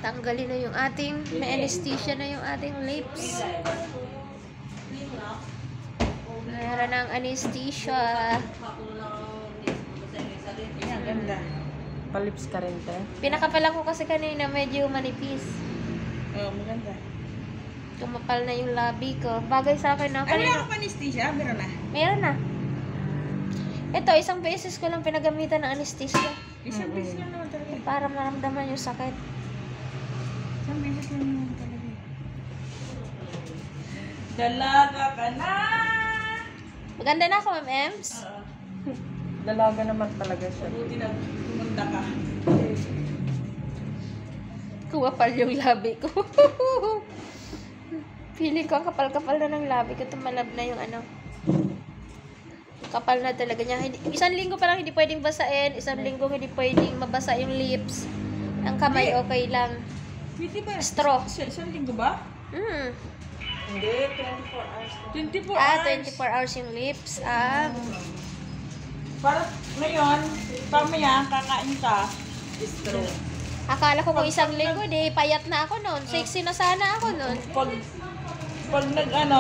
Tanggalin na yung ating, may anesthesia na yung ating lips. Meron ng anesthesia. Ang ganda. Palips ka rin, te. Pinakapalan ko kasi kanina, medyo manipis. Oo, maganda. Tumapal na yung labi ko. Bagay sa akin na. Ay, wala ka anesthesia? Meron na? Meron na. Ito, isang beses ko lang pinagamitan ng anesthesia. Isang beses lang naman talaga. Para maramdaman yung sakit. Isang beses lang naman talaga. Dalaga ka na! Maganda na ako, Ma'am Ems. Dalaga naman talaga siya. Buti na pumunta ka. Kumapal yung labi ko. Feeling ko ang kapal-kapal na ng labi ko. Tumalab na yung ano. Kapal na talaga niya. Isang linggo pa lang hindi pwedeng basain. Isang linggo hindi pwedeng mabasa yung lips. Ang kamay okay lang. Hindi ba? Straw. Isang linggo ba? Hindi, 24 hours. 24 hours? 24 hours yung lips. Para ngayon, pamaya, kakain ka. Straw. Akala ko kung isang linggo, di payat na ako noon. Sexy na sana ako noon. Pag nag-ano,